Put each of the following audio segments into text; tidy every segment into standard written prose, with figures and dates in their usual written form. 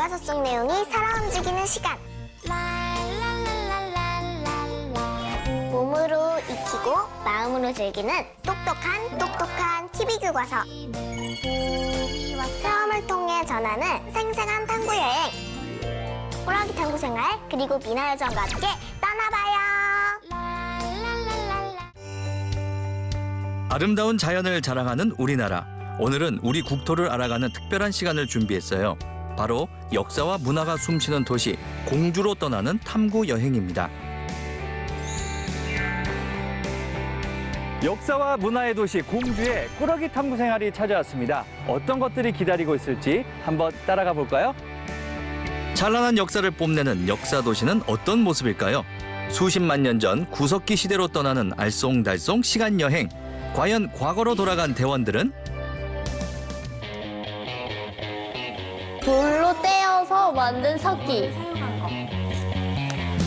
교과서 속 내용이 살아 움직이는 시간. 몸으로 익히고 마음으로 즐기는 똑똑한 TV 교과서. 체험을 통해 전하는 생생한 탐구 여행. 꾸러기 탐구 생활 그리고 미나 요정과 함께 떠나봐요. 아름다운 자연을 자랑하는 우리나라. 오늘은 우리 국토를 알아가는 특별한 시간을 준비했어요. 바로 역사와 문화가 숨쉬는 도시 공주로 떠나는 탐구 여행입니다. 역사와 문화의 도시 공주의 꾸러기 탐구 생활이 찾아왔습니다. 어떤 것들이 기다리고 있을지 한번 따라가 볼까요? 찬란한 역사를 뽐내는 역사 도시는 어떤 모습일까요? 수십만 년 전 구석기 시대로 떠나는 알쏭달쏭 시간 여행. 과연 과거로 돌아간 대원들은? 돌로 떼어서 만든 석기.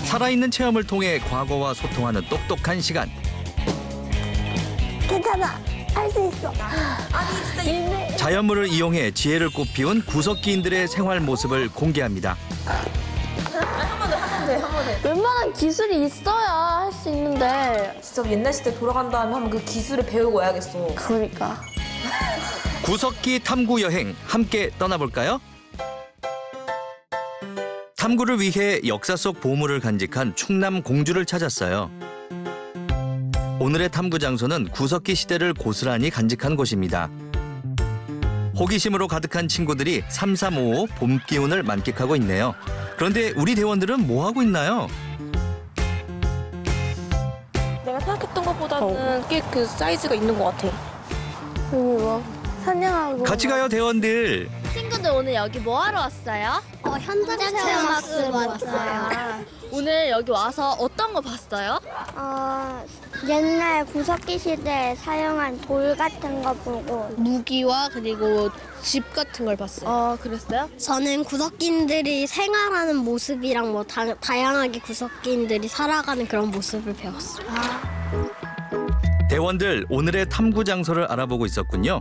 살아있는 체험을 통해 과거와 소통하는 똑똑한 시간. 괜찮아. 할 수 있어. 자연물을 이용해 지혜를 꽃피운 구석기인들의 생활 모습을 공개합니다. 웬만한 기술이 있어야 할 수 있는데. 진짜 옛날 시대 돌아간 다음에 한번 그 기술을 배우고 와야겠어. 그러니까. 구석기 탐구 여행 함께 떠나볼까요? 탐구를 위해 역사 속 보물을 간직한 충남 공주를 찾았어요. 오늘의 탐구 장소는 구석기 시대를 고스란히 간직한 곳입니다. 호기심으로 가득한 친구들이 3355 봄 기운을 만끽하고 있네요. 그런데 우리 대원들은 뭐 하고 있나요? 내가 생각했던 것보다는 꽤 그 사이즈가 있는 것 같아. 여기 뭐 사냥하고. 같이 가요, 대원들. 친구들 오늘 여기 뭐 하러 왔어요? 현장 체험학습 왔어요. 오늘 여기 와서 어떤 거 봤어요? 옛날 구석기 시대에 사용한 돌 같은 거 보고. 무기와 그리고 집 같은 걸 봤어요. 그랬어요? 저는 구석기인들이 생활하는 모습이랑 뭐 다양하게 구석기인들이 살아가는 그런 모습을 배웠어요. 대원들 오늘의 탐구 장소를 알아보고 있었군요.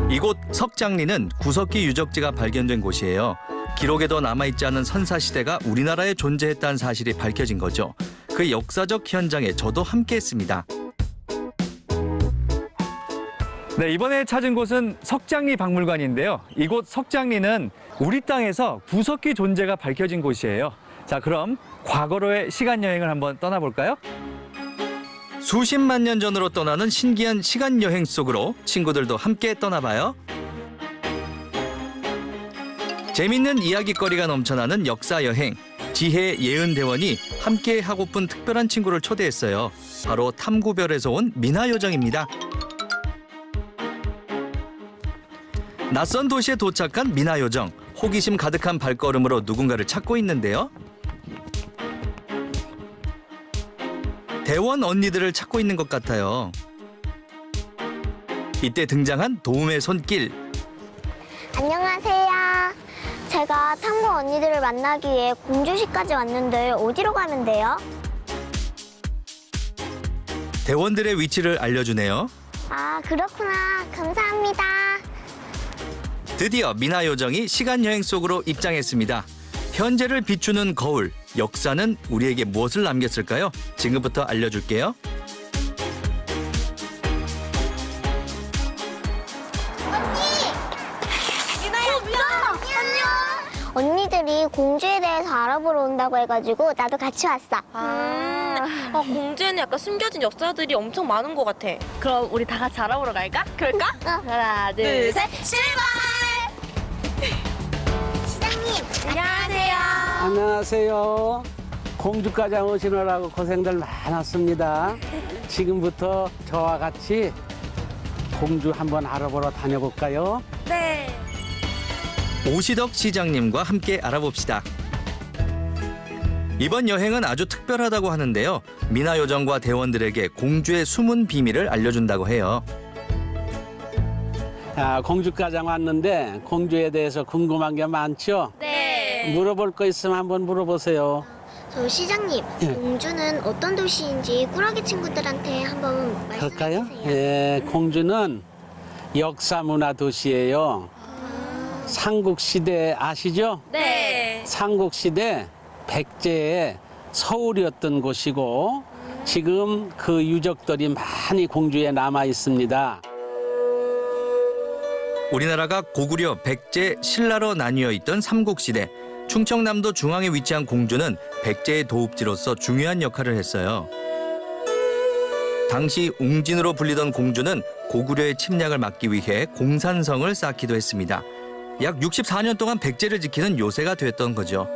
이곳 석장리는 구석기 유적지가 발견된 곳이에요. 기록에도 남아있지 않은 선사시대가 우리나라에 존재했다는 사실이 밝혀진 거죠. 그 역사적 현장에 저도 함께했습니다. 네, 이번에 찾은 곳은 석장리 박물관인데요. 이곳 석장리는 우리 땅에서 구석기 존재가 밝혀진 곳이에요. 자, 그럼 과거로의 시간 여행을 한번 떠나볼까요? 수십만 년 전으로 떠나는 신기한 시간 여행 속으로 친구들도 함께 떠나봐요. 재밌는 이야깃거리가 넘쳐나는 역사 여행. 지혜 예은 대원이 함께 하고픈 특별한 친구를 초대했어요. 바로 탐구별에서 온 미나 요정입니다. 낯선 도시에 도착한 미나 요정. 호기심 가득한 발걸음으로 누군가를 찾고 있는데요. 대원 언니들을 찾고 있는 것 같아요. 이때 등장한 도움의 손길. 안녕하세요. 제가 탐구 언니들을 만나기 위해 공주시까지 왔는데 어디로 가면 돼요? 대원들의 위치를 알려주네요. 아, 그렇구나. 감사합니다. 드디어 미나 요정이 시간 여행 속으로 입장했습니다. 현재를 비추는 거울, 역사는 우리에게 무엇을 남겼을까요? 지금부터 알려줄게요. 언니들이 공주에 대해서 알아보러 온다고 해가지고 나도 같이 왔어. 공주에는 약간 숨겨진 역사들이 엄청 많은 것 같아. 그럼 우리 다 같이 알아보러 갈까? 그럴까? 하나, 둘, 셋. 시장님, 안녕하세요. 안녕하세요. 공주과장 오시느라고 고생들 많았습니다. 지금부터 저와 같이 공주 한번 알아보러 다녀볼까요? 네. 오시덕 시장님과 함께 알아봅시다. 이번 여행은 아주 특별하다고 하는데요. 미나 요정과 대원들에게 공주의 숨은 비밀을 알려준다고 해요. 공주과장 왔는데 공주에 대해서 궁금한 게 많죠? 네. 물어볼 거 있으면 한번 물어보세요. 저 시장님, 예. 공주는 어떤 도시인지 꾸러기 친구들한테 한번 그럴까요? 말씀해주세요. 예, 공주는 역사 문화 도시예요. 삼국시대 아시죠? 네. 삼국시대 백제의 서울이었던 곳이고 지금 그 유적들이 많이 공주에 남아 있습니다. 우리나라가 고구려, 백제, 신라로 나뉘어 있던 삼국시대. 충청남도 중앙에 위치한 공주는 백제의 도읍지로서 중요한 역할을 했어요. 당시 웅진으로 불리던 공주는 고구려의 침략을 막기 위해 공산성을 쌓기도 했습니다. 약 64년 동안 백제를 지키는 요새가 됐던 거죠.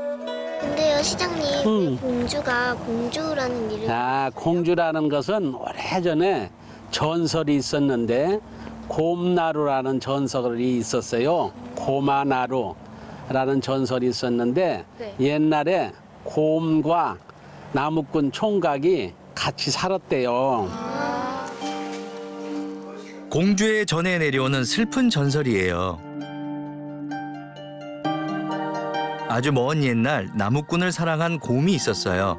근데요, 시장님, 왜 공주가 공주라는 이름? 공주라는 것은 오래전에 전설이 있었는데 곰나루라는 전설이 있었어요. 고마나루라는 전설이 있었는데 네. 옛날에 곰과 나무꾼 총각이 같이 살았대요. 공주의 전에 내려오는 슬픈 전설이에요. 아주 먼 옛날 나무꾼을 사랑한 곰이 있었어요.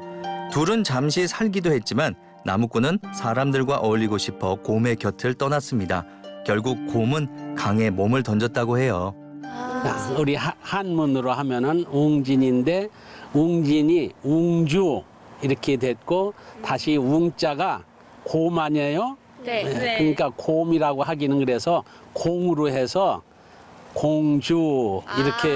둘은 잠시 살기도 했지만 나무꾼은 사람들과 어울리고 싶어 곰의 곁을 떠났습니다. 결국 곰은 강에 몸을 던졌다고 해요. 우리 한문으로 하면은 웅진인데 웅진이 웅주 이렇게 됐고 다시 웅자가 곰 아니에요? 네. 그러니까 곰이라고 하기는 그래서 공으로 해서 공주 이렇게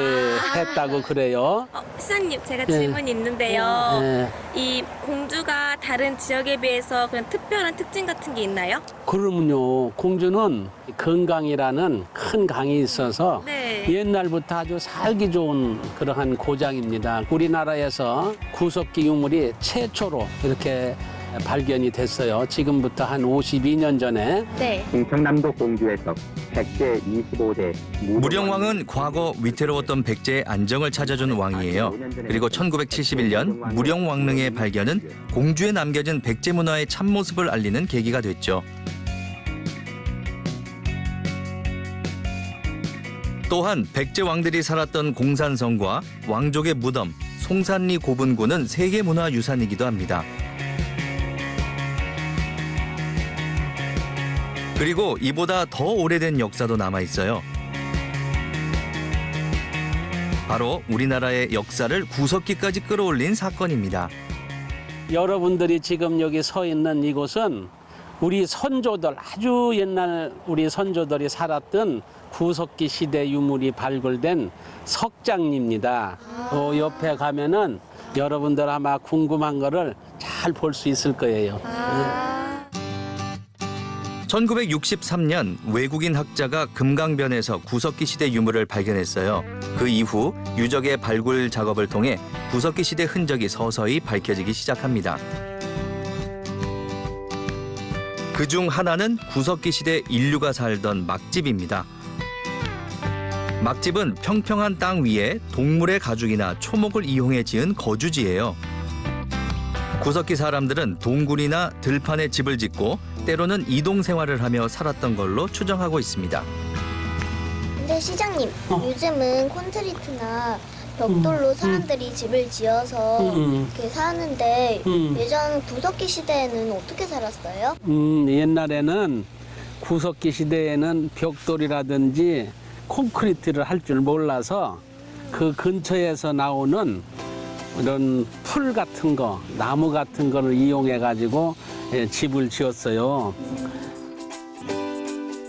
했다고 그래요. 시장님, 제가 네. 질문이 있는데요. 네. 이 공주가 다른 지역에 비해서 그런 특별한 특징 같은 게 있나요? 그러면요, 공주는 건강이라는 큰 강이 있어서 네. 옛날부터 아주 살기 좋은 그러한 고장입니다. 우리나라에서 구석기 유물이 최초로 이렇게 발견이 됐어요. 지금부터 한 52년 전에. 네. 충청남도 공주에서 백제 25대 무령왕은 과거 위태로웠던 백제의 안정을 찾아준 왕이에요. 그리고 1971년 무령왕릉의 발견은 공주에 남겨진 백제 문화의 참모습을 알리는 계기가 됐죠. 또한 백제 왕들이 살았던 공산성과 왕족의 무덤, 송산리 고분군은 세계문화유산이기도 합니다. 그리고 이보다 더 오래된 역사도 남아 있어요. 바로 우리나라의 역사를 구석기까지 끌어올린 사건입니다. 여러분들이 지금 여기 서 있는 이곳은 우리 선조들, 아주 옛날 우리 선조들이 살았던 구석기 시대 유물이 발굴된 석장리입니다. 옆에 가면은 여러분들 아마 궁금한 거를 잘 볼 수 있을 거예요. 1963년 외국인 학자가 금강변에서 구석기 시대 유물을 발견했어요. 그 이후 유적의 발굴 작업을 통해 구석기 시대 흔적이 서서히 밝혀지기 시작합니다. 그중 하나는 구석기 시대 인류가 살던 막집입니다. 막집은 평평한 땅 위에 동물의 가죽이나 초목을 이용해 지은 거주지예요. 구석기 사람들은 동굴이나 들판에 집을 짓고 때로는 이동 생활을 하며 살았던 걸로 추정하고 있습니다. 근데 시장님, 요즘은 콘크리트나 벽돌로 사람들이 집을 지어서 이렇게 사는데 예전 구석기 시대에는 어떻게 살았어요? 옛날에는 구석기 시대에는 벽돌이라든지 콘크리트를 할 줄 몰라서 그 근처에서 나오는 이런 풀 같은 거, 나무 같은 거를 이용해 가지고 집을 지었어요.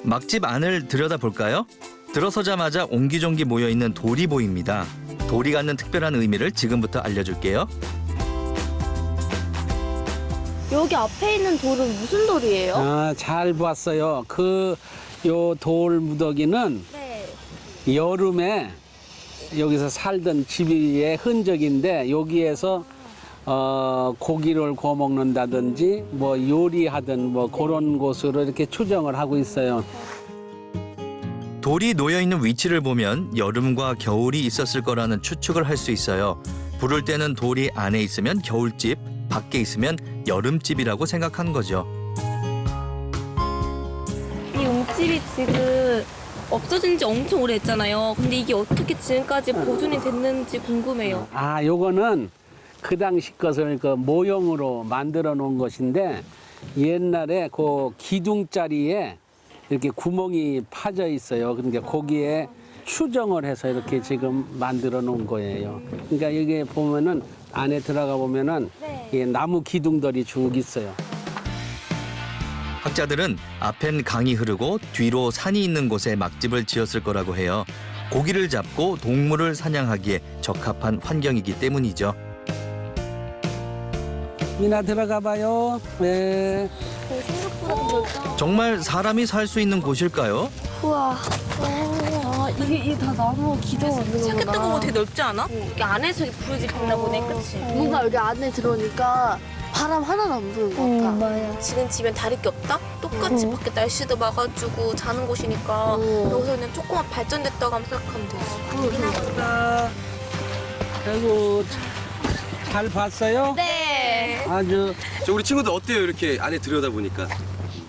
막집 안을 들여다볼까요? 들어서자마자 옹기종기 모여있는 돌이 보입니다. 돌이 갖는 특별한 의미를 지금부터 알려줄게요. 여기 앞에 있는 돌은 무슨 돌이에요? 잘 봤어요. 요 돌 무더기는 네. 여름에 여기서 살던 집의 흔적인데 여기에서 고기를 구워 먹는다든지 뭐 요리하든 뭐 그런 곳으로 이렇게 추정을 하고 있어요. 돌이 놓여있는 위치를 보면 여름과 겨울이 있었을 거라는 추측을 할 수 있어요. 부를 때는 돌이 안에 있으면 겨울집, 밖에 있으면 여름집이라고 생각한 거죠. 이 웅집이 지금 없어진 지 엄청 오래 했잖아요. 근데 이게 어떻게 지금까지 보존이 됐는지 궁금해요. 요거는 그 당시 것을 그 모형으로 만들어 놓은 것인데 옛날에 그 기둥자리에 이렇게 구멍이 파져 있어요. 그러니까 거기에 추정을 해서 이렇게 지금 만들어 놓은 거예요. 그러니까 여기 보면은 안에 들어가 보면은 이 나무 기둥들이 쭉 있어요. 학자들은 앞엔 강이 흐르고 뒤로 산이 있는 곳에 막집을 지었을 거라고 해요. 고기를 잡고 동물을 사냥하기에 적합한 환경이기 때문이죠. 미나 들어가 봐요. 네. 정말 사람이 살 수 있는 곳일까요? 우와. 아, 이게 다 나무 기둥 만든 거구나. 생겼던 거보다 되게 넓지 않아? 이게 안에서 불이 붙나 보네, 그치? 뭔가 여기 안에 들어오니까 바람 하나도 안 부는 것 같아. 맞아. 지는 집엔 다를 게 없다? 똑같이 밖에 날씨도 막아주고 자는 곳이니까 여기서 그냥 조금만 발전됐다고 하면 생각하면 되지. 아이고, 잘 봤어요? 네. 아주 저 우리 친구들 어때요? 이렇게 안에 들여다보니까.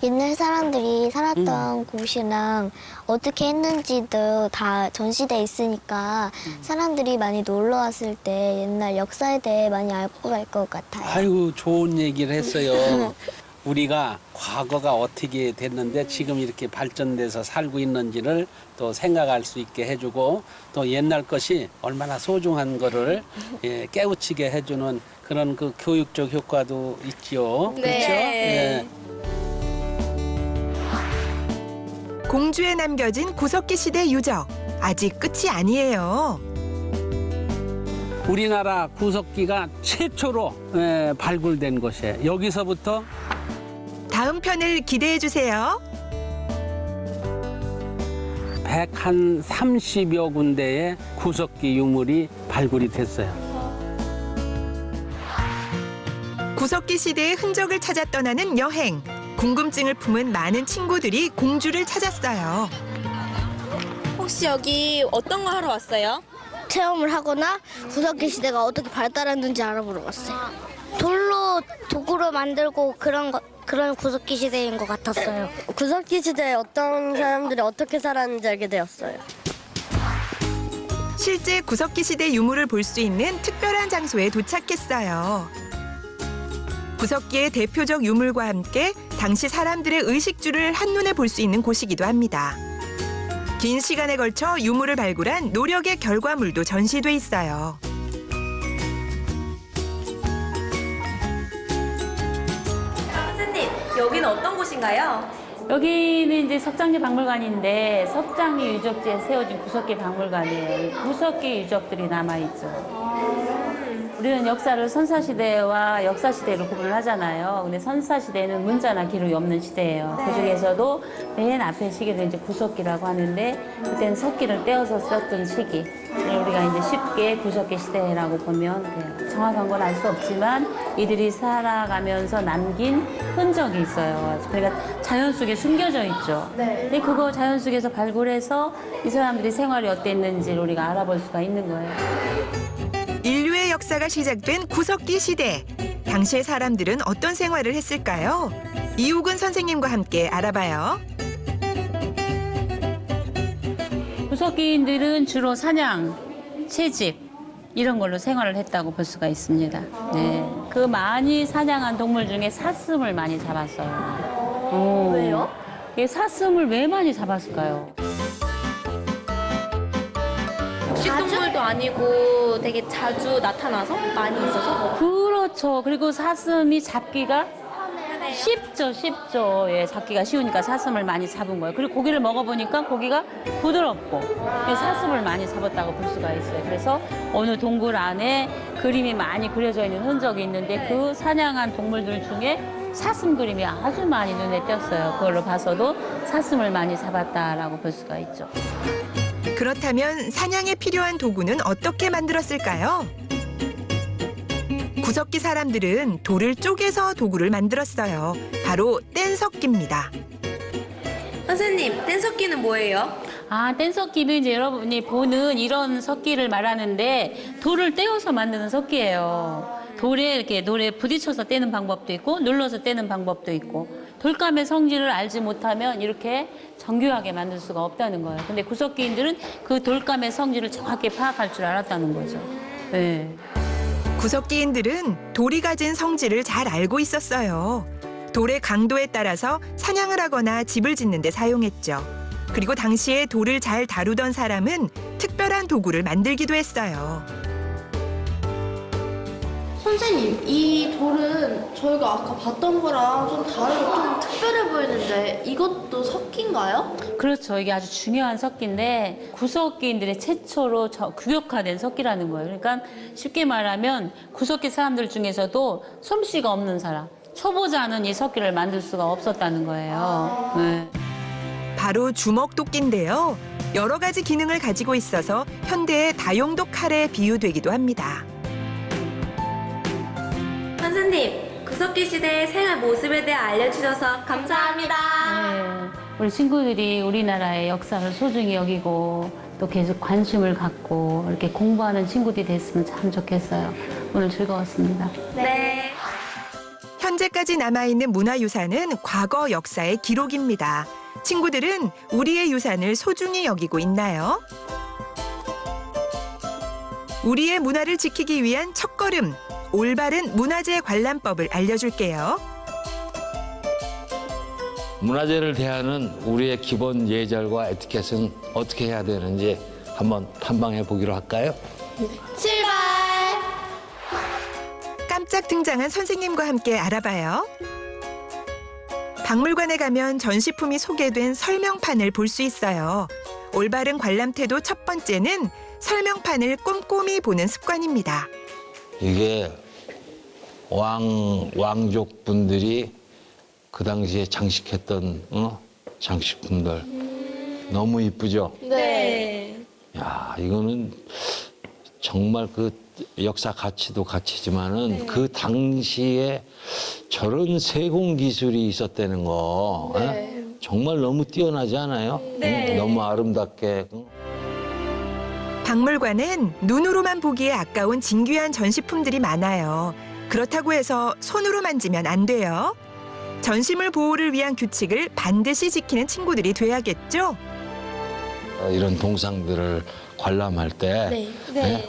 옛날 사람들이 살았던 곳이랑 어떻게 했는지도 다 전시돼 있으니까 사람들이 많이 놀러 왔을 때 옛날 역사에 대해 많이 알고 갈 것 같아요. 아이고 좋은 얘기를 했어요. 우리가 과거가 어떻게 됐는데 지금 이렇게 발전돼서 살고 있는지를 또 생각할 수 있게 해주고 또 옛날 것이 얼마나 소중한 거를 깨우치게 해주는 그런 그 교육적 효과도 있지요. 네. 그렇죠? 예. 공주에 남겨진 구석기 시대 유적. 아직 끝이 아니에요. 우리나라 구석기가 최초로 발굴된 곳이에요. 여기서부터 다음 편을 기대해 주세요. 130여 군데의 구석기 유물이 발굴이 됐어요. 구석기 시대의 흔적을 찾아 떠나는 여행. 궁금증을 품은 많은 친구들이 공주를 찾았어요. 혹시 여기 어떤 거 하러 왔어요? 체험을 하거나 구석기 시대가 어떻게 발달했는지 알아보러 왔어요. 돌로 도구로 만들고 그런 구석기 시대인 것 같았어요. 구석기 시대에 어떤 사람들이 어떻게 살았는지 알게 되었어요. 실제 구석기 시대 유물을 볼 수 있는 특별한 장소에 도착했어요. 구석기의 대표적 유물과 함께 당시 사람들의 의식주를 한눈에 볼 수 있는 곳이기도 합니다. 긴 시간에 걸쳐 유물을 발굴한 노력의 결과물도 전시돼 있어요. 선생님, 여기는 어떤 곳인가요? 여기는 이제 석장리 박물관인데 석장리 유적지에 세워진 구석기 박물관이에요. 구석기 유적들이 남아있죠. 우리는 역사를 선사시대와 역사시대로 구분을 하잖아요. 근데 선사시대는 문자나 기록이 없는 시대예요. 그 중에서도 맨 앞에 시기를 이제 구석기라고 하는데 그때는 석기를 떼어서 썼던 시기. 우리가 이제 쉽게 구석기 시대라고 보면 돼요. 정확한 건 알 수 없지만 이들이 살아가면서 남긴 흔적이 있어요. 그러니까 자연 속에 숨겨져 있죠. 근데 그거 자연 속에서 발굴해서 이 사람들이 생활이 어땠는지 우리가 알아볼 수가 있는 거예요. 인류의 역사가 시작된 구석기 시대. 당시의 사람들은 어떤 생활을 했을까요? 이우근 선생님과 함께 알아봐요. 구석기인들은 주로 사냥, 채집 이런 걸로 생활을 했다고 볼 수가 있습니다. 네, 그 많이 사냥한 동물 중에 사슴을 많이 잡았어요. 왜요? 사슴을 왜 많이 잡았을까요? 육식동물도 아니고 되게 자주 나타나서 많이 있어서? 그렇죠. 그리고 사슴이 잡기가 쉽죠. 예, 잡기가 쉬우니까 사슴을 많이 잡은 거예요. 그리고 고기를 먹어보니까 고기가 부드럽고 사슴을 많이 잡았다고 볼 수가 있어요. 그래서 어느 동굴 안에 그림이 많이 그려져 있는 흔적이 있는데 그 사냥한 동물들 중에 사슴 그림이 아주 많이 눈에 띄었어요. 그걸로 봐서도 사슴을 많이 잡았다라고 볼 수가 있죠. 그렇다면 사냥에 필요한 도구는 어떻게 만들었을까요? 구석기 사람들은 돌을 쪼개서 도구를 만들었어요. 바로 뗀석기입니다. 선생님, 뗀석기는 뭐예요? 뗀석기는 이제 여러분이 보는 이런 석기를 말하는데 돌을 떼어서 만드는 석기예요. 돌에 부딪혀서 떼는 방법도 있고 눌러서 떼는 방법도 있고 돌감의 성질을 알지 못하면 이렇게 정교하게 만들 수가 없다는 거예요. 근데 구석기인들은 그 돌감의 성질을 정확히 파악할 줄 알았다는 거죠. 네. 구석기인들은 돌이 가진 성질을 잘 알고 있었어요. 돌의 강도에 따라서 사냥을 하거나 집을 짓는 데 사용했죠. 그리고 당시에 돌을 잘 다루던 사람은 특별한 도구를 만들기도 했어요. 선생님, 이 돌은 저희가 아까 봤던 거랑 좀 다르고 좀 특별해 보이는데 이것도 석기인가요? 그렇죠. 이게 아주 중요한 석기인데 구석기인들의 최초로 규격화된 석기라는 거예요. 그러니까 쉽게 말하면 구석기 사람들 중에서도 솜씨가 없는 사람, 초보자는 이 석기를 만들 수가 없었다는 거예요. 네. 바로 주먹도끼인데요. 여러 가지 기능을 가지고 있어서 현대의 다용도 칼에 비유되기도 합니다. 선생님, 구석기 시대의 생활 모습에 대해 알려주셔서 감사합니다. 네. 우리 친구들이 우리나라의 역사를 소중히 여기고 또 계속 관심을 갖고 이렇게 공부하는 친구들이 됐으면 참 좋겠어요. 오늘 즐거웠습니다. 네. 현재까지 남아있는 문화유산은 과거 역사의 기록입니다. 친구들은 우리의 유산을 소중히 여기고 있나요? 우리의 문화를 지키기 위한 첫걸음, 올바른 문화재 관람법을 알려줄게요. 문화재를 대하는 우리의 기본 예절과 에티켓은 어떻게 해야 되는지 한번 탐방해 보기로 할까요? 출발! 깜짝 등장한 선생님과 함께 알아봐요. 박물관에 가면 전시품이 소개된 설명판을 볼 수 있어요. 올바른 관람 태도 첫 번째는 설명판을 꼼꼼히 보는 습관입니다. 이게 왕족 분들이 그 당시에 장식했던 장식품들 너무 이쁘죠? 네. 야, 이거는 정말 그 역사 가치도 가치지만은 그 당시에 저런 세공 기술이 있었다는 거 정말 너무 뛰어나지 않아요? 너무 아름답게. 박물관엔 눈으로만 보기에 아까운 진귀한 전시품들이 많아요. 그렇다고 해서 손으로 만지면 안 돼요. 전시물 보호를 위한 규칙을 반드시 지키는 친구들이 돼야겠죠? 이런 동상들을 관람할 때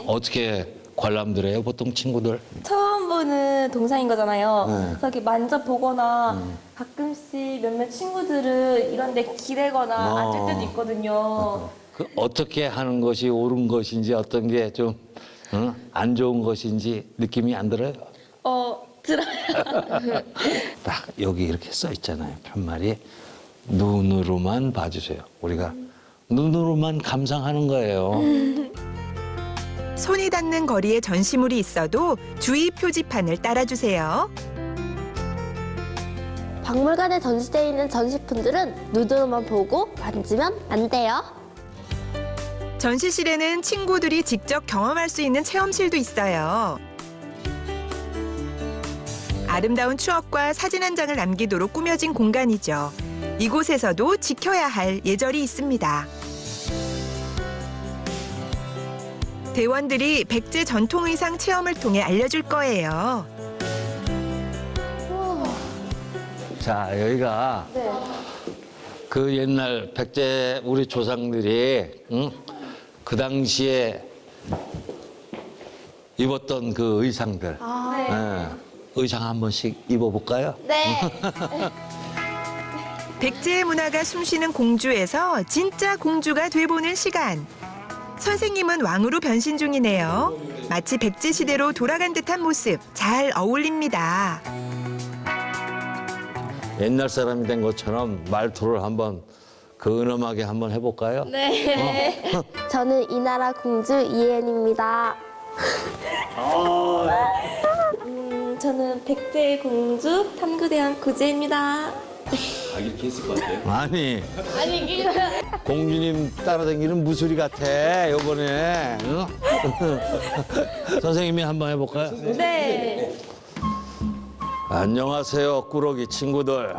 어떻게 관람들 해요, 보통 친구들? 처음 보는 동상인 거잖아요. 그래서 이렇게 만져보거나 가끔씩 몇몇 친구들은 이런 데 기대거나 앉을 때도 있거든요. 그 어떻게 하는 것이 옳은 것인지 어떤 게 좀 안 좋은 것인지 느낌이 안 들어요? 들어요. 딱 여기 이렇게 써 있잖아요, 편말이. 눈으로만 봐주세요. 우리가 눈으로만 감상하는 거예요. 손이 닿는 거리에 전시물이 있어도 주의 표지판을 따라주세요. 박물관에 전시되어 있는 전시품들은 눈으로만 보고 만지면 안 돼요. 전시실에는 친구들이 직접 경험할 수 있는 체험실도 있어요. 아름다운 추억과 사진 한 장을 남기도록 꾸며진 공간이죠. 이곳에서도 지켜야 할 예절이 있습니다. 대원들이 백제 전통 의상 체험을 통해 알려줄 거예요. 자, 여기가 그 옛날 백제 우리 조상들이 그 당시에 입었던 그 의상들. 의상 한 번씩 입어볼까요? 네. 백제의 문화가 숨쉬는 공주에서 진짜 공주가 돼보는 시간. 선생님은 왕으로 변신 중이네요. 마치 백제 시대로 돌아간 듯한 모습 잘 어울립니다. 옛날 사람이 된 것처럼 말투를 한번 근엄하게 한번 해볼까요? 네. 저는 이 나라 공주 이엔입니다. 저는 백제의 공주 탐구대왕 구제입니다. 이렇게 했을 것 같아요. 아니 공주님 따라다니는 무술이 같아 요번에. 선생님이 한번 해볼까요? 네. 안녕하세요 꾸러기 친구들.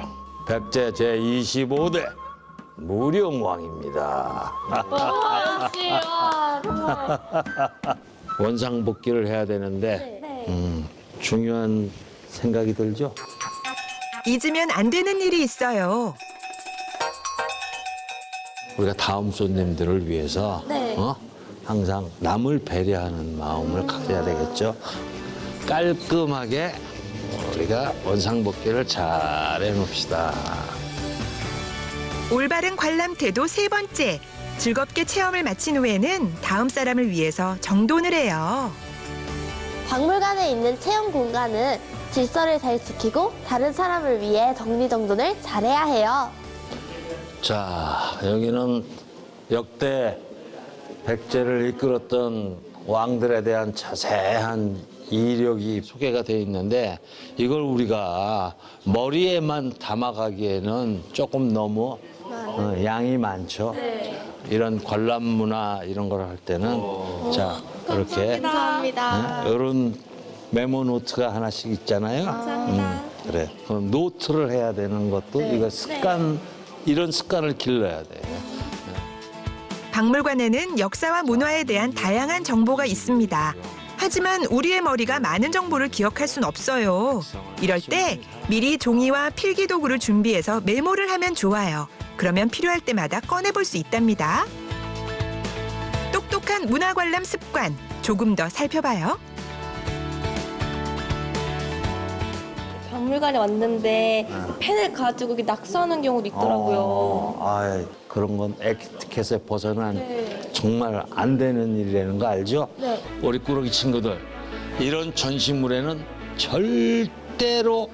백제 제25대 무령왕입니다. 원상복귀를 해야 되는데 중요한 생각이 들죠? 잊으면 안 되는 일이 있어요. 우리가 다음 손님들을 위해서 항상 남을 배려하는 마음을 가져야 되겠죠. 깔끔하게 우리가 원상복귀를 잘 해놓읍시다. 올바른 관람 태도 세 번째. 즐겁게 체험을 마친 후에는 다음 사람을 위해서 정돈을 해요. 박물관에 있는 체험 공간은 질서를 잘 지키고 다른 사람을 위해 정리정돈을 잘해야 해요. 자, 여기는 역대 백제를 이끌었던 왕들에 대한 자세한 이력이 소개가 되어 있는데 이걸 우리가 머리에만 담아가기에는 조금 너무 양이 많죠. 이런 관람 문화 이런 걸 할 때는 자 이렇게 감사합니다. 이런 메모 노트가 하나씩 있잖아요. 감사합니다. 그래. 그럼 노트를 해야 되는 것도 이거 습관 이런 습관을 길러야 돼요. 박물관에는 역사와 문화에 대한 다양한 정보가 있습니다. 하지만 우리의 머리가 많은 정보를 기억할 순 없어요. 이럴 때 미리 종이와 필기도구를 준비해서 메모를 하면 좋아요. 그러면 필요할 때마다 꺼내볼 수 있답니다. 똑똑한 문화 관람 습관 조금 더 살펴봐요. 박물관에 왔는데 펜을 가지고 이렇게 낙서하는 경우도 있더라고요. 그런 건 에티켓에 벗어난 정말 안 되는 일이라는 거 알죠? 네. 우리 꾸러기 친구들 이런 전시물에는 절대로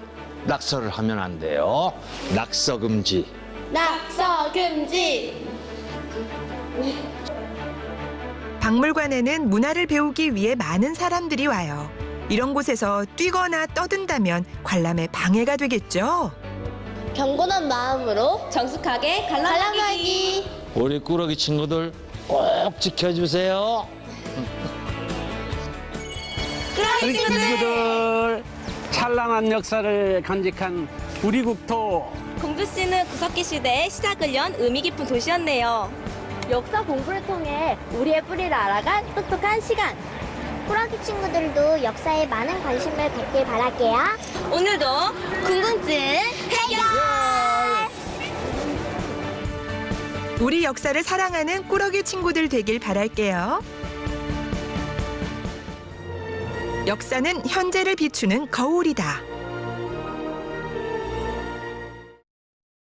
낙서를 하면 안 돼요. 낙서 금지. 낙서 금지! 박물관에는 문화를 배우기 위해 많은 사람들이 와요. 이런 곳에서 뛰거나 떠든다면 관람에 방해가 되겠죠. 경건한 마음으로 정숙하게 관람하기! 우리 꾸러기 친구들 꼭 지켜주세요. 우리 친구들 찬란한 역사를 간직한 우리 국토 공주시는 구석기 시대의 시작을 연 의미 깊은 도시였네요. 역사 공부를 통해 우리의 뿌리를 알아간 똑똑한 시간! 꾸러기 친구들도 역사에 많은 관심을 갖길 바랄게요. 오늘도 궁금증 해결! 우리 역사를 사랑하는 꾸러기 친구들 되길 바랄게요. 역사는 현재를 비추는 거울이다.